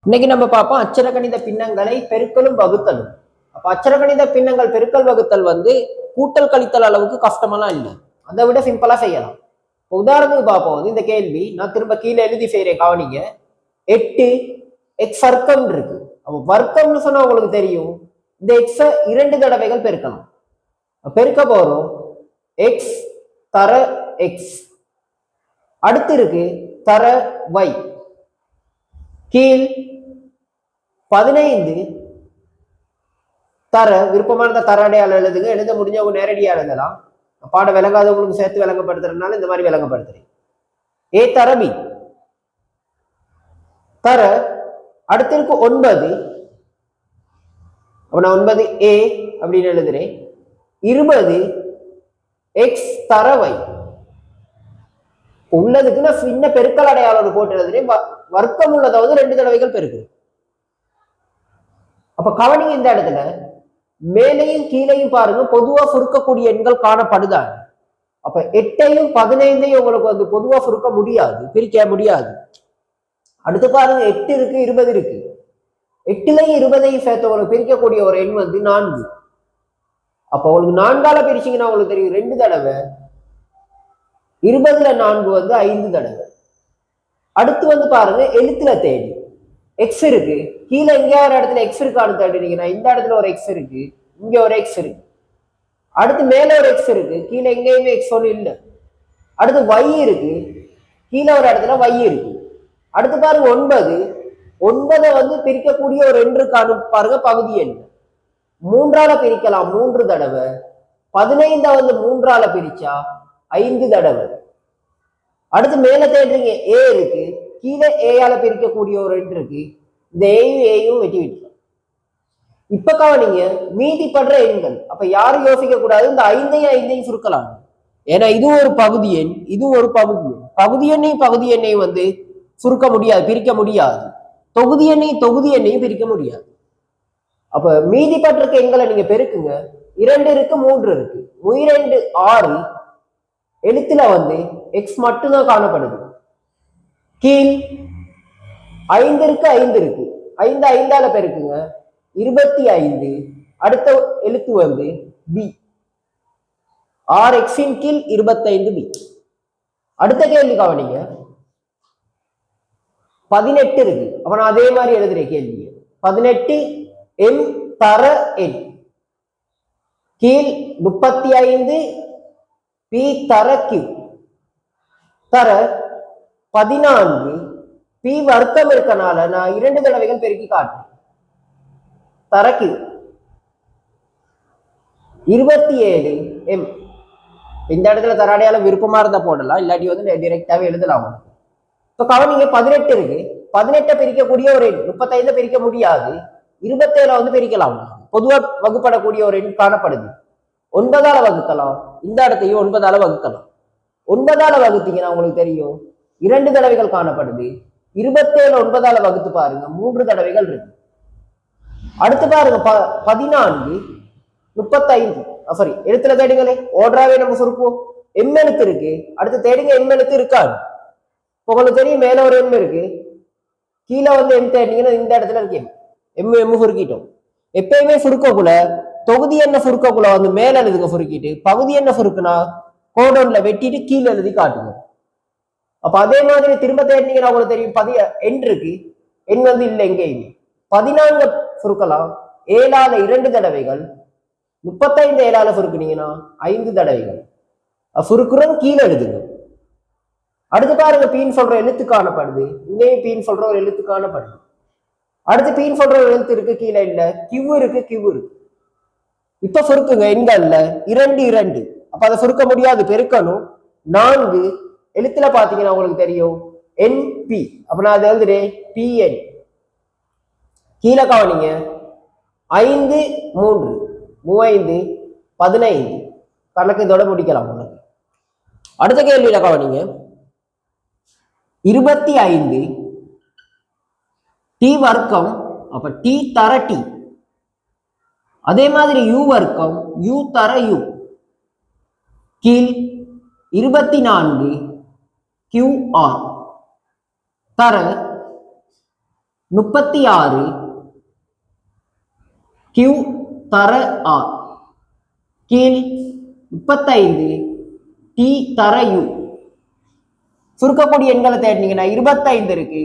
இன்னைக்கு நம்ம பார்ப்போம் அச்சரகணித பின்னங்களை பெருக்கலும் வகுத்தலும். அப்ப அச்சரகணித பின்னங்கள் பெருக்கல் வகுத்தல் கூட்டல் கழித்தல் அளவுக்கு கஷ்டமெல்லாம் இல்லை, அதை விட சிம்பிளா செய்யலாம். உதாரணத்துக்கு பார்ப்போம், இந்த கேள்வி நான் திரும்ப கீழே எழுதி செய்யறேன், கவனிங்க. 8 எக்ஸ் வர்க்கம் இருக்கு. அப்ப வர்க்கம்னு சொன்னா உங்களுக்கு தெரியும், இந்த எக்ஸ 2 தடவைகள் பெருக்கணும். பெருக்க போறோம் எக்ஸ் தர எக்ஸ், அடுத்து இருக்கு தர y, கீழ் 15 தர விருப்பமான தர அடையாளம் எழுதுங்க, எழுத முடிஞ்சவங்க நேரடியாக எழுதலாம். பாட விளங்காதவங்களுக்கு சேர்த்து விளங்கப்படுத்துறதுனால இந்த மாதிரி விளங்கப்படுத்துறேன். ஏ தர பி தர, அடுத்து இருக்கு 9, அப்ப நான் 9 ஏ அப்படின்னு எழுதுறேன். 20 எக்ஸ் தர y, உள்ளதுக்கு நான் சின்ன பெருக்கல் அடையாளம் போட்டு எழுதுறேன். வர்க்கம் உள்ளதை 2 தடவைகள் பெருக்கு. அப்ப கவனிங்க, இந்த இடத்துல மேலையும் கீழையும் பாருங்க, பொதுவா சுருக்கக்கூடிய எண்கள் காணப்படுதாங்க. அப்ப 8ஐயும் 15ஐயும் உங்களுக்கு பொதுவா சுருக்க முடியாது, பிரிக்க முடியாது. அடுத்து பாருங்க 8 இருக்கு 20 இருக்கு. 8லையும் 20ஐயும் சேர்த்து உங்களுக்கு பிரிக்கக்கூடிய ஒரு எண் 4. அப்ப உங்களுக்கு 4ஆல பிரிச்சீங்கன்னா உங்களுக்கு தெரியும் 2 தடவை, 20ல 4 5 தடவை. அடுத்து பாருங்க எழுத்துல தேடி எக்ஸ் இருக்கு, கீழே எங்கேயா ஒரு இடத்துல எக்ஸ் இருக்கான்னு தேடினீங்கன்னா இந்த இடத்துல ஒரு எக்ஸ் இருக்கு, இங்க ஒரு எக்ஸ் இருக்கு. அடுத்து மேல ஒரு எக்ஸ் இருக்கு, கீழே எங்கேயுமே எக்ஸ் ஒன்று இல்லை. அடுத்து y இருக்கு, கீழே ஒரு இடத்துல y இருக்கு. அடுத்து பாருங்க 9 பிரிக்கக்கூடிய ஒரு எண் இருக்கான்னு பாருங்க, பகுதி எண். 3ஆல பிரிக்கலாம் 3 தடவை. 15 3ஆல பிரிச்சா 5 தடவை. அடுத்து மேல தேடுறீங்க ஏ இருக்கு, கீழே ஏயால பிரிக்கக்கூடிய ஒரு எண் இருக்கு, இந்த ஏயும் வெட்டி விட்டுரும். இப்ப கவனிங்க மீதிப்படுற எண்கள். அப்ப யாரும் யோசிக்க கூடாது, இந்த 5ஐயும் சுருக்கலாம். ஏன்னா இது ஒரு பகுதி எண், இது ஒரு பகுதி எண். பகுதி எண்ணையும் சுருக்க முடியாது, பிரிக்க முடியாது. தொகுதி எண்ணையும் பிரிக்க முடியாது. அப்ப மீதிப்பட்டிருக்க எண்களை நீங்க பெருக்குங்க. 2 இருக்கு 3 இருக்கு, 2 6. எழுத்துல எக்ஸ் மட்டும்தான் காணப்படுது. கீழ் 5 இருக்கு 5 இருக்கு, 5 5ஆல பெருக்குங்க 25. அடுத்த எழுத்து பி, 6x கீழ் 25 பி. அடுத்த கேள்வி கவனிங்க, 18 இருக்கு. அப்ப நான் அதே மாதிரி எழுதுறேன் கேள்வி. 18 எம் தர எண், கீழ் 35 பி தர கியூ, தர 14 பி வர்க்கம் இருக்கனால நான் 2 தடவைகள் பெருக்கி காட்டுறேன். தர கியூ 27 எம். இந்த இடத்துல தர அடையாளம் விருப்பமா இருந்தா போடலாம், இல்லாட்டி டைரக்டாவே எழுதலாம். இப்ப கவனிங்க 18 இருக்கு, 18 பிரிக்கக்கூடிய ஒரு எண். 35 பிரிக்க முடியாது, 27 பிரிக்கலாம். பொதுவா வகுப்படக்கூடிய ஒரு எண் காணப்படுது. 9ஆல வகுக்கலாம், இந்த இடத்தையும் 9ஆல வகுக்கலாம். 9ஆல வகுத்தீங்கன்னா உங்களுக்கு தெரியும் 2 தடவைகள் காணப்படுது. 27 9ஆல வகுத்து பாருங்க, 3 தடவைகள் இருக்கு. அடுத்து பாருங்க 14 35, சாரி எழுத்துல தேடுங்களே, ஓடுறாவே நம்ம சுருக்குவோம். எம் எழுத்து இருக்கு, அடுத்து தேடுங்க எம் எழுத்து இருக்காது. உங்களுக்கு தெரியும் மேல ஒரு எம் இருக்கு, கீழே எம் தேடினீங்கன்னா இந்த இடத்துல இருக்கு எம் சுருக்கிட்டோம். எப்பயுமே சுருக்கக்குள்ள தொகுதி என்ன சுருக்கக்குள்ள மேல எழுதுங்க சுருக்கிட்டு, பகுதி என்ன சுருக்குனா கோடோன்ல வெட்டிட்டு கீழே எழுதி காட்டுங்க. அப்ப அதே மாதிரி திரும்ப தேடினீங்கன்னா உங்களுக்கு தெரியும் எண் இருக்கு, எண் இல்லை எங்கேயுமே. 14 சுருக்கலாம் 7ஆல 2 தடவைகள், 35 7ஆல சுருக்குனீங்கன்னா 5 தடவைகள். சுருக்குறோம் கீழே எழுதுங்க. அடுத்து பாருங்க பீன் சொல்ற எழுத்து காணப்படுது, இங்கேயும் பீன் சொல்ற ஒரு எழுத்து காணப்படுது. அடுத்து பீன் சொல்ற ஒரு எழுத்து இருக்கு, கீழே இல்ல. கியூ இருக்கு, கியூ இருக்கு. இப்ப சுருக்குங்க எண்கள்ல 2 2. அப்ப அதை சுருக்க முடியாது, பெருக்கணும். 4 எழுத்துல பாத்தீங்கன்னா உங்களுக்கு தெரியும் என்பி. அப்ப நான் அதை எழுதுறேன் பிஎன். கீழே கவனிங்க 5 3 35 15. கணக்கு இதோட முடிக்கலாம். அடுத்த கேள்வியில கவனிங்க 25 டி வர்க்கம், அப்ப டி தர டி. அதே மாதிரி யூ வர்க்கம், யூ தர யூ, கீழ் 24 கியூ ஆர், தர 36 Q தர R கீழ் 35 T தர U. சுருக்கக்கூடிய எண்களை தேடினீங்கன்னா 25 இருக்கு.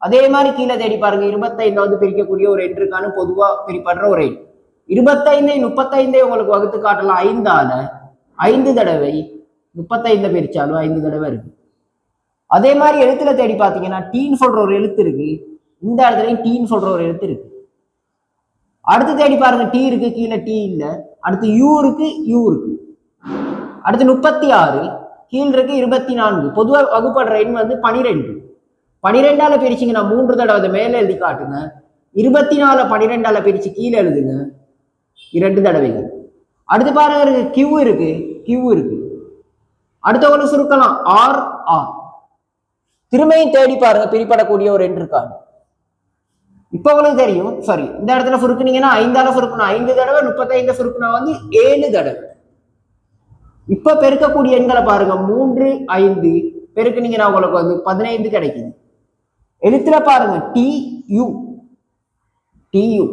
அதே மாதிரி கீழே தேடி பாருங்க, 25 வந்து பிரிக்கக்கூடிய ஒரு எண் இருக்கான்னு பொதுவா பிரிப்படுற ஒரு எண். 25 35 உங்களுக்கு வகுத்து காட்டலாம் 5ஆல. 5 தடவை 35 பிரிச்சாலும் 5 தடவை இருக்கு. அதே மாதிரி எழுத்துல தேடி பார்த்தீங்கன்னா டீன்னு சொல்ற ஒரு எழுத்து இருக்கு. இந்த இடத்துலயும் டீன்னு சொல்ற ஒரு எழுத்து இருக்கு. அடுத்து தேடி பாருங்க, டி இருக்கு, கீழே டி இல்ல. அடுத்து யூ இருக்கு, யூ இருக்கு. அடுத்து 36 கீழ் இருக்கு 24. பொதுவாக வகுப்படுற எண் வந்து 12. 12ஆல பிரிச்சிங்கன்னா 3 தடவை மேல எழுதி காட்டுங்க. 24 12ஆல பிரிச்சு கீழே எழுதுங்க 2 தடவைகள். அடுத்து பாருங்க, கியூ இருக்கு, கியூ இருக்கு. அடுத்தவங்களுக்கு சுருக்கலாம் ஆர் ஆர். திரும்பியும் தேடி பாருங்க பிரிப்படக்கூடிய ஒரு எண் இருக்காங்க. இப்ப உங்களுக்கு தெரியும். சாரி, இந்த இடத்துல சுருக்குனீங்கன்னா 5ஆல சுருக்கணும் 5 தடவை, 35 சுருக்குனா வந்து 7 தடவை. இப்ப பெருக்கக்கூடிய எண்களை பாருங்க, 3 5 பெருக்குனீங்கன்னா உங்களுக்கு வந்து 15 கிடைக்குது. எழுத்துல பாருங்க டி யு, டி யு.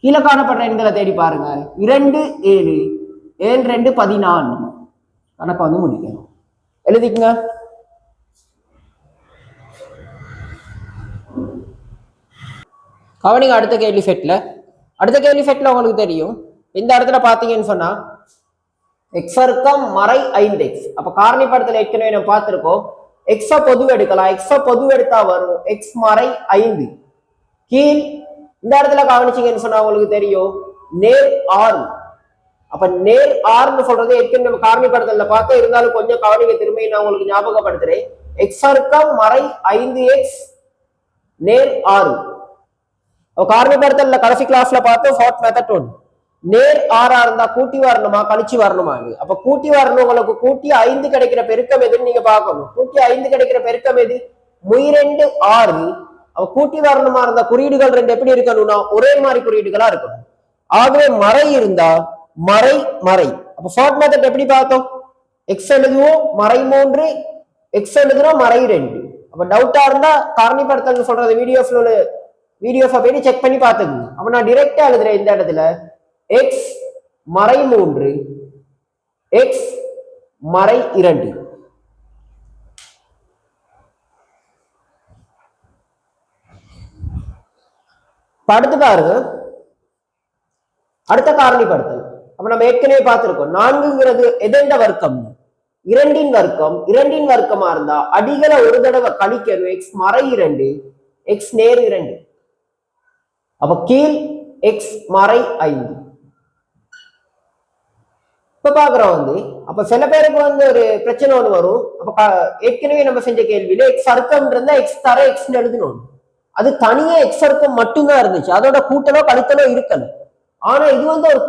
கீழே காணப்படுற எண்களை தேடி பாருங்க, 2 7 7 2 14. கணக்கை வந்து முடிக்கணும், எழுதிக்குங்க. கவனிங்க அடுத்த கேள்வி செட்ல. அடுத்த கேள்வி செட்ல உங்களுக்கு தெரியும், இந்த இடத்துல பாத்தீங்கன்னு சொன்னா எக்ஸ் வர்க்கம் மறை 5x. அப்ப காரணி படத்துல ஏற்கனவே நம்ம பார்த்திருக்கோம். எக்ஸ பொது எடுக்கலாம், எக்ஸ பொது எடுத்தா வரும் எக்ஸ் மறை 5 கீழ். இந்த இடத்துல கவனிச்சீங்கன்னு சொன்னா உங்களுக்கு தெரியும் நேர் 6. அப்ப நேர் 6ன்னு சொல்றது ஏற்கனவே நம்ம காரணி படத்துல பார்த்தா, இருந்தாலும் கொஞ்சம் கவனிக்க திரும்பி நான் உங்களுக்கு ஞாபகப்படுத்துறேன். எக்ஸ் வர்க்கம் மறை 5x நேர் 6. காரணி படத்துல கடைசி கிளாஸ்ல பார்த்தோம் ஷார்ட் மெத்தட் ஒன்று. நேர் 6ஆ இருந்தா கூட்டி வரணுமா கழிச்சு வரணுமா? அப்ப கூட்டி வரணும். உங்களுக்கு கூட்டி 5 கிடைக்கிற பெருக்கம் எதுன்னு நீங்க பார்க்கணும். கூட்டி 5 கிடைக்கிற பெருக்கம் எது? 2 6. அப்ப கூட்டி வரணுமா இருந்தா குறியீடுகள் 2 எப்படி இருக்கணும்னா ஒரே மாதிரி குறியீடுகளா இருக்கணும். ஆகவே மறை இருந்தா மறை மறை. அப்ப ஷார்ட் மெத்தட் எப்படி பார்த்தோம்? எக்ஸ் எழுதுவோம் மறை 3, எக்ஸ் எழுதுறோம் மறை 2. அப்ப டவுட்டா இருந்தா காரணி படத்தில் சொல்றது வீடியோ போய் செக் பண்ணி பார்த்துக்கோங்க. அப்ப நான் டிரெக்டா எழுதுறேன் இந்த இடத்துல எக்ஸ் மறை 3 எக்ஸ் மறை 2. அடுத்து பாருங்க, அடுத்த காரணிப்படுத்தல். அப்ப நம்ம ஏற்கனவே பார்த்திருக்கோம் 4ங்கிறது எதெந்த வர்க்கம்? 2இன் வர்க்கம். 2இன் வர்க்கமா இருந்தா அடிகளை ஒரு தடவை கழிக்கணும். எக்ஸ் மறை 2 எக்ஸ் நேர் 2. அப்ப கீழ் எக்ஸ் மறை 5. இப்ப பாக்குறோம் வந்து, அப்ப சில பேருக்கு வந்து ஒரு பிரச்சனை ஒண்ணு வரும். அப்ப ஏற்கனவே நம்ம செஞ்ச கேள்வியில எக்ஸ் வர்க்கம் இருந்தா எக்ஸ் தர எக்ஸ் எழுதணும். அது தனியா எக்ஸ் வர்க்கம் மட்டும்தான் இருந்துச்சு, அதோட கூட்டலோ கழித்தலோ இருக்கல. ஆனா இது வந்து ஒரு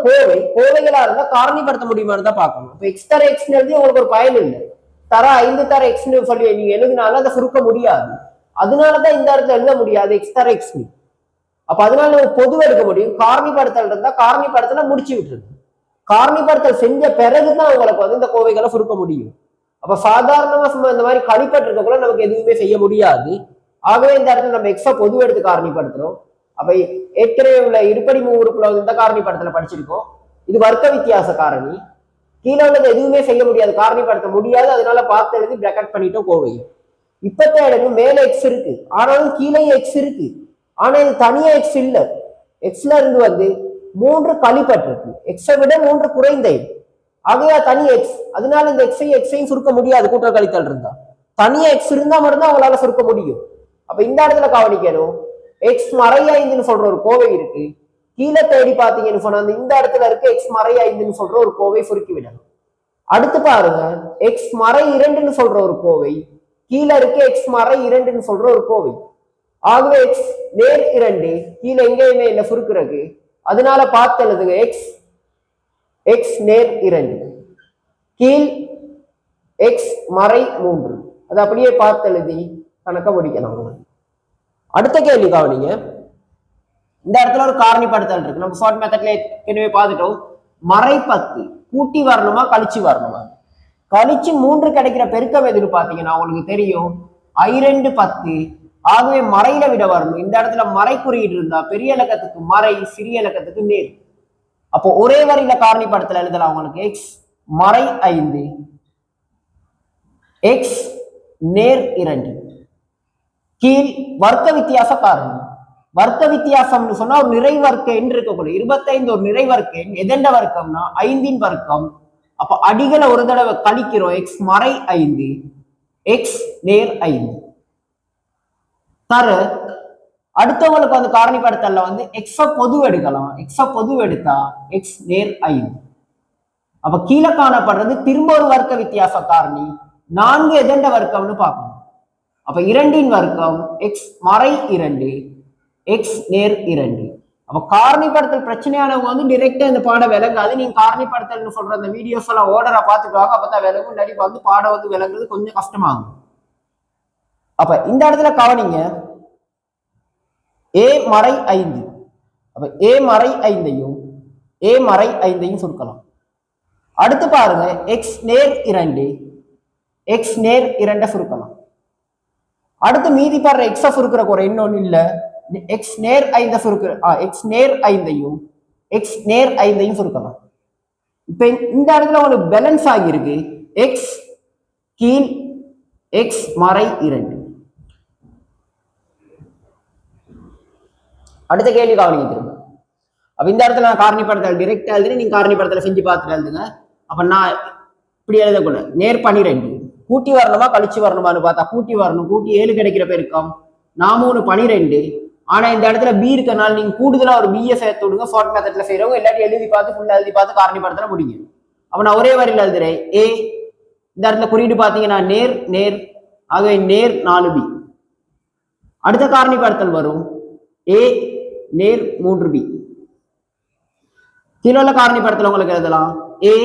கோவைகளா இருந்தா காரணிப்படுத்த முடியுமான்னு தான் பார்க்கணும். இப்ப எக்ஸ் தர எக்ஸ் எழுதி உங்களுக்கு ஒரு பயன் இல்லை. தர 5 தர எக்ஸ்ன்னு சொல்லி நீங்க எழுதினாலும் அதை சுருக்க முடியாது. அதனாலதான் இந்த இடத்துல எழுத முடியாது எக்ஸ் தர எக்ஸ். அப்ப அதனால நம்ம பொதுவா எடுக்க முடியும். காரணிப்படுத்தல் இருந்தா காரணிப்படுத்தல முடிச்சு விட்டுருக்கு. காரணிப்படுத்தல் செஞ்ச பிறகுதான் உங்களுக்கு வந்து இந்த கோவைகளை சுருக்க முடியும். அப்ப சாதாரணமா சும்மா இந்த மாதிரி கழிப்பட்டு இருக்க கூட நமக்கு எதுவுமே செய்ய முடியாது. ஆகவே இந்த இடத்துல நம்ம எக்ஸ பொது எடுத்து காரணிப்படுத்துறோம். அப்ப ஏற்கனவே உள்ள இருபடி உறுப்புல இந்த காரணிப்படுத்தல படிச்சிருக்கோம். இது வர்க்க வித்தியாச காரணி. கீழே உள்ளது எதுவுமே செய்ய முடியாது, காரணிப்படுத்த முடியாது. அதனால பார்த்து எழுதி பிரக்கெட் பண்ணிட்டோம் கோவை. இப்பத்த இடங்கு மேல எக்ஸ் இருக்கு, ஆனாலும் கீழே எக்ஸ் இருக்கு. ஆனா இது தனியா எக்ஸ் இல்ல. எக்ஸ்ல இருந்து வந்து 3 கழிப்பட்டிருக்கு. எக்ஸை விட 3 குறைந்த எண். ஆகையா தனி எக்ஸ். அதனால இந்த எக்ஸையும் சுருக்க முடியாது. கூட்டல் கழித்தல் இருந்தா தனியா எக்ஸ் இருந்தா மட்டும்தான் அவங்களால சுருக்க முடியும். அப்ப இந்த இடத்துல கவனிக்கணும், எக்ஸ் மறை 5ன்னு சொல்ற ஒரு கோவை இருக்கு. கீழே தேடி பார்த்தீங்கன்னு சொன்னா இந்த இடத்துல இருக்கு எக்ஸ் மறை 5ன்னு சொல்ற ஒரு கோவை சுருக்கி விடணும். அடுத்து பாருங்க, எக்ஸ் மறை 2ன்னு சொல்ற ஒரு கோவை கீழே இருக்கு எக்ஸ் மறை 2ன்னு சொல்ற ஒரு கோவை. ஆகவே எக்ஸ் நேர் 2 கீழே எங்கேயுமே இல்லை சுருக்குறதுக்கு. அதனால பார்த்து எழுதுங்க எக்ஸ் எக்ஸ் நேர் 2 கீழ் எக்ஸ் மறை 3. அது அப்படியே பார்த்து எழுதி கணக்க முடிக்கலாம். அடுத்த கேள்வி கவனிங்க. இந்த இடத்துல ஒரு காரணிப்படுத்தல் இருக்கு. நம்ம ஷார்ட் மெத்தட்ல ஏற்கனவே பார்த்துட்டோம். மறை 10 கூட்டி வரணுமா கழிச்சு வரணுமா? கழிச்சு 3 கிடைக்கிற பெருக்கம் எதுன்னு பாத்தீங்கன்னா உங்களுக்கு தெரியும் I2 10 ஆகவே மறையில விட வரணும். இந்த இடத்துல மறை குறியீடு இருந்தா பெரிய இலக்கத்துக்கு மறை, சிறிய இலக்கத்துக்கு நேர். அப்போ ஒரே வரியில காரணிப்படுத்தல எழுதலாம் உங்களுக்கு. எக்ஸ் மறை 5 எக்ஸ் நேர் 2 கீழ் வர்க்க வித்தியாச காரணி. வர்க்க வித்தியாசம்னு சொன்னா ஒரு நிறை வர்க்க எண் இருக்கக்கூடிய 25 ஒரு நிறை வர்க்க எண். எதெண்ட வர்க்கம்னா 5 வர்க்கம். அப்ப அடிகளை ஒரு தடவை கழிக்கிறோம். எக்ஸ் மறை 5 எக்ஸ் நேர் 5 தர அடுத்தவங்களுக்கு வந்து காரணிப்படுத்தல வந்து எக்ஸ பொது எடுக்கலாம். எக்ஸ பொது எடுத்தா எக்ஸ் நேர் 5. அப்ப கீழே காணப்படுறது திரும்ப ஒரு வர்க்க வித்தியாச காரணி. 4 எதெண்ட வர்க்கம்னு பார்க்கணும். அப்ப 2 வர்க்கம் எக்ஸ் மறை 2 எக்ஸ் நேர் 2. அப்ப காரணிப்படுத்தல் பிரச்சனையானவங்க வந்து டிரெக்டா இந்த பாடம் விளங்காது. நீங்க காரணிப்படுத்தல்னு சொல்ற அந்த வீடியோஸ் எல்லாம் ஓர்டரா பார்த்துக்குவாங்க. அப்பதான் விளங்கும். இல்லாட்டி வந்து பாடம் வந்து விளங்குறது கொஞ்சம் கஷ்டமாகும். அப்ப இந்த இடத்துல கவனிங்க. ஏ மறை 5. அப்ப ஏ மறை 5ஐயும் ஏ மறை 5ஐயும் சுருக்கலாம். அடுத்து பாருங்க எக்ஸ் நேர் 2 எக்ஸ் நேர் 2 சுருக்கலாம். அடுத்து மீதி பாடுற எக்ஸ சுருக்கிற குறை இன்னொன்னு இல்ல. எக்ஸ் நேர் 5 சுருக்கிற எக்ஸ் நேர் 5ஐயும் எக்ஸ் நேர் 5ஐயும் சுருக்கலாம். இப்ப இந்த இடத்துல உங்களுக்கு பேலன்ஸ் ஆகியிருக்கு. எக்ஸ் கீழ் எக்ஸ் மறை 2. அடுத்த கேள்வி கவனிங்க திரும்ப. அப்ப இந்த இடத்துல நான் காரணிப்படுத்தல் டிரெக்டா எழுதுறேன். நீங்க காரணிப்படுத்தல செஞ்சு பார்த்துட்டு எழுதுங்க. அப்ப நான் இப்படி எழுதக்கூட நேர் 12 கூட்டி வரணுமா கழிச்சு வரணுமான்னு பார்த்தா கூட்டி வரணும். கூட்டி 7 கிடைக்கிற பெருக்கம் 4 12. ஆனா இந்த இடத்துல பி இருக்கனால நீங்க கூடுதலா ஒரு பிஏ சேர்த்து விடுங்க. ஷார்ட் மெத்தட்ல செய்யறவங்க எல்லாத்தையும் எழுதி பார்த்து ஃபுல்லா எழுதி பார்த்து காரணிப்படுத்தல முடிங்க. அப்ப நான் ஒரே வரியில் எழுதுறேன். ஏ இந்த இடத்துல குறியீடு பாத்தீங்கன்னா நேர் நேர். ஆகவே நேர் 4b. அடுத்த காரணிப்படுத்தல் வரும் ஏ நேர் 3b. கீழே உள்ள காரணிப்படுத்தல் உங்களுக்கு எழுதலாம். ஏ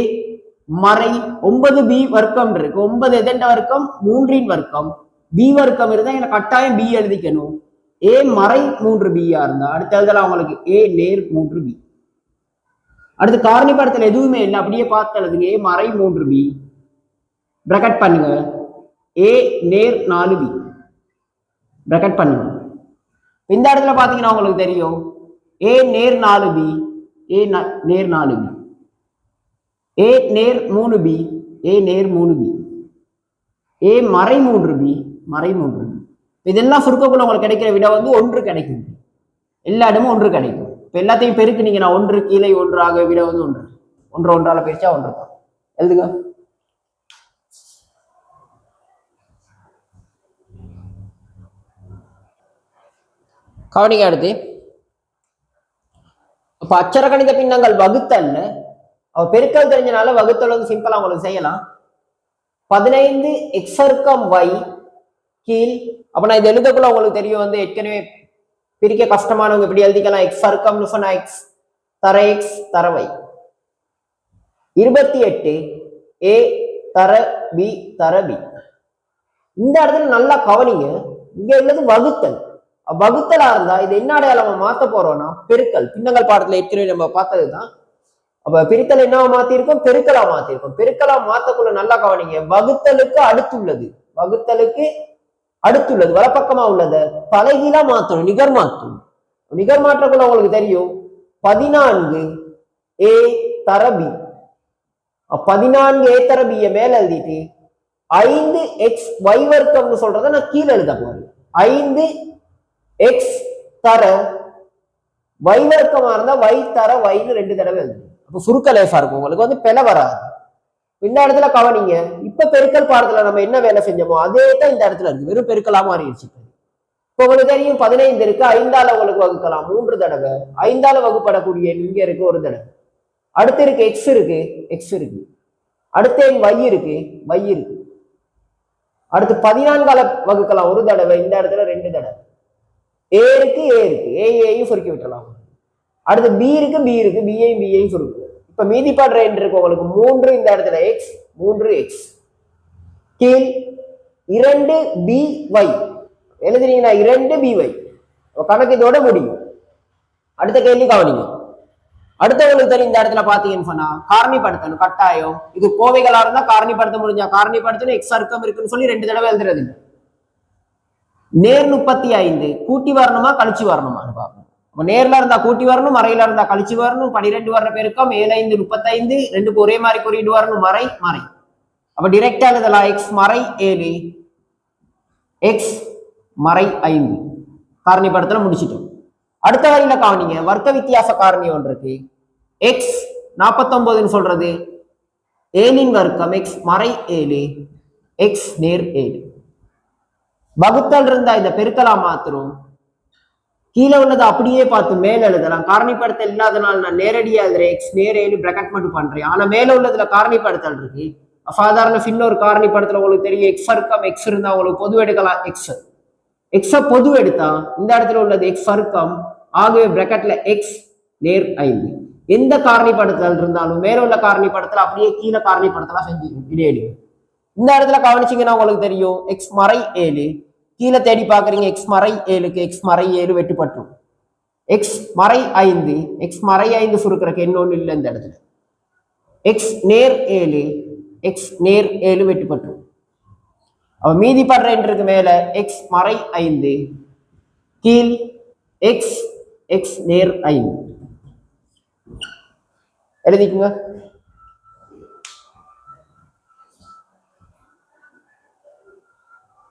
மறை 9b வர்க்கம் இருக்கு. 9 எதெண்ட வர்க்கம் 3 வர்க்கம். பி வர்க்கம் இருந்தா எனக்கு கட்டாயம் பி எழுதிக்கணும். ஏ மறை 3b இருந்தா அடுத்து எழுதலாம் உங்களுக்கு ஏ நேர் 3b. அடுத்து காரணிப்படுத்தல் எதுவுமே இல்லை. அப்படியே பார்த்து எழுதுங்க. ஏ மறை 3b பிரக்கெட் பண்ணுங்க. ஏ நேர் 4b பிரக்கெட் பண்ணுங்க. இந்த இடத்துல பாத்தீங்கன்னா உங்களுக்கு தெரியும் ஏ நேர் 4b ஏ நேர் 4b ஏ நேர் 3b ஏ நேர் 3b ஏ மறை 3b மறை 3b. இதெல்லாம் சுருக்கக்குள்ள உங்களுக்கு கிடைக்கிற விட வந்து 1 கிடைக்கும். எல்லா இடமும் 1 கிடைக்கும். இப்ப எல்லாத்தையும் பெருக்குனீங்கன்னா 1 கீழே 1 ஆக விட வந்து 1 1 1ஆல பிரிச்சா 1 தான். எழுதுங்க. கவனிங்க. அடுத்து இப்ப அச்சர கணித பின்னங்கள் வகுத்தல்ல பெருக்கல் தெரிஞ்சனால வகுத்தல் வந்து சிம்பிளா உங்களுக்கு செய்யலாம். 15 எக்ஸ் வர்க்கம் y கீழ். அப்ப நான் இது எழுதக்குள்ள உங்களுக்கு தெரியும் வந்து ஏற்கனவே பிரிக்க கஷ்டமானவங்க இப்படி எழுதிக்கலாம். எக்ஸ் வர்க்கம்னு சொன்னா எக்ஸ் தர எக்ஸ் தர y. 28 ஏ தர பி தர பி. இந்த இடத்துல நல்லா கவனிங்க. இங்க உள்ளது வகுத்தல். வகுத்தலா இருந்தா இது என்ன அடையாளமா மாத்த போறோம்னா பெருக்கல். பின்னங்கள் பாடத்துல ஏற்கனவே நம்ம பார்த்ததுதான். அப்ப பிரித்தல் என்னவா மாத்திருக்கோம்? பெருக்கலா மாத்திருக்கோம். பெருக்கலா மாத்தக்குள்ள நல்லா கவனிங்க. வகுத்தலுக்கு அடுத்துள்ளது வகுத்தலுக்கு அடுத்துள்ளது வலப்பக்கமா உள்ளது தலைகீழா மாத்தணும். நிகர் மாற்றணும். நிகர் மாற்றக்குள்ள உங்களுக்கு தெரியும் 14 ஏ தர பி. 14 ஏ தர பிய மேல எழுதிட்டு 5 எக்ஸ் ஒய் வர்க்கம்னு சொல்றத நான் கீழே எழுத போறேன். 5 எக்ஸ் தர y வர்க்கமா இருந்தா y தர yன்னு 2 தடவை எழுது. அப்ப சுருக்க லேசா இருக்கும். உங்களுக்கு வந்து பிழை வராது. இந்த இடத்துல கவனிங்க. இப்ப பெருக்கல் பாடத்துல நம்ம என்ன வேலை செஞ்சோமோ அதே தான் இந்த இடத்துல இருக்கு. வெறும் பெருக்கலா மாறிடுச்சு. இப்ப உங்களுக்கு தெரியும் 15 இருக்கு. 5ஆல உங்களுக்கு வகுக்கலாம் 3 தடவை. 5ஆல வகுப்படக்கூடிய இங்க இருக்கு 1 தடவை. அடுத்து இருக்கு எக்ஸ் இருக்கு எக்ஸ் இருக்கு. அடுத்து என் y இருக்கு y இருக்கு. அடுத்து 14ஆல வகுக்கலாம் 1 தடவை. இந்த இடத்துல 2 தடவை. ஏ இருக்கு ஏ இருக்கு ஏயும் சுருக்கி விட்டுலாம். அடுத்து பி இருக்கு பி இருக்கு பியையும் சுருக்கு. இப்ப மீதிப்பாடு 2 இருக்கு உங்களுக்கு 3 இந்த இடத்துல எக்ஸ் 3 எக்ஸ் கீழ் 2 பி ஒய் எழுதுனீங்கன்னா 2 பி ஒய். கணக்கு இதோட முடியும். அடுத்த கேள்வி கவனிங்க. அடுத்தவங்களுக்கு தெரியும் இந்த இடத்துல பாத்தீங்கன்னு சொன்னா காரணிப்படுத்தணும் கட்டாயம். இது கோவைகளா இருந்தா காரணிப்படுத்த முடிஞ்சா காரணிப்படுத்தணும். எக்ஸ் வர்க்கம் இருக்குன்னு சொல்லி 2 தடவை எழுதுறது. நேர் 35 கூட்டி வரணுமா கழிச்சு வரணுமான்னு பார்க்கணும். அப்ப நேர்ல இருந்தா கூட்டி வரணும், மறையில இருந்தா கழிச்சு வரணும். 12 வர்ற பெருக்கம் 7 5 35, ரெண்டுக்கு ஒரே மாதிரி குறியிட்டு வரணும், மறை மறை. அப்ப டிரெக்டா எழுதலாம் எக்ஸ் மறை 7 எக்ஸ் மறை 5. காரணி படத்துல முடிச்சிட்டோம். அடுத்த வரியில கவனிங்க, வர்க்க வித்தியாச காரணி ஒன்று இருக்கு. எக்ஸ் 49 சொல்றது 7 வர்க்கம் எக்ஸ் மறை 7 எக்ஸ் நேர் 7. வகுத்தல் இருந்தா இந்த பெருக்கலாம் மாத்திரம், கீழே உள்ளதை அப்படியே பார்த்து மேல எழுதலாம். காரணிப்படுத்தல் இல்லாதனால நான் நேரடியா எழுதுறேன் எக்ஸ் நேர் 7 பிரக்கெட் மட்டும் பண்றேன். ஆனா மேல உள்ளதுல காரணிப்படுத்தல் இருக்கு. சாதாரண இன்னொரு காரணிப்படுத்தல உங்களுக்கு தெரியும், எக்ஸ் வர்க்கம் எக்ஸ் இருந்தா உங்களுக்கு பொது எடுக்கலாம். எக்ஸ பொது எடுத்தா இந்த இடத்துல உள்ளது எக்ஸ் வர்க்கம், ஆகவே பிரக்கெட்ல எக்ஸ் நேர் 5. எந்த காரணிப்படுத்தல் இருந்தாலும் மேல உள்ள காரணிப்படுத்தல அப்படியே கீழே காரணிப்படுத்தலாம் செஞ்சு இடையடி. இந்த இடத்துல கவனிச்சிங்கன்னா உங்களுக்கு தெரியும் எக்ஸ் மறை 7, கீழே தேடி பாக்குறீங்க எக்ஸ் மறை 7க்கு எக்ஸ் மறை 7 வெட்டுப்பட்டுரும். எக்ஸ் மறை 5 எக்ஸ் மறை 5 சுருக்கிறக்கு என்ன ஒண்ணு இல்லை இந்த இடத்துல. எக்ஸ் நேர் 7 எக்ஸ் நேர் 7 வெட்டுப்பட்டுரும். அவ மீதி படுறேன்றது மேல எக்ஸ் மறை 5 கீழ் எக்ஸ் எக்ஸ் நேர் 5 எழுதிக்குங்க.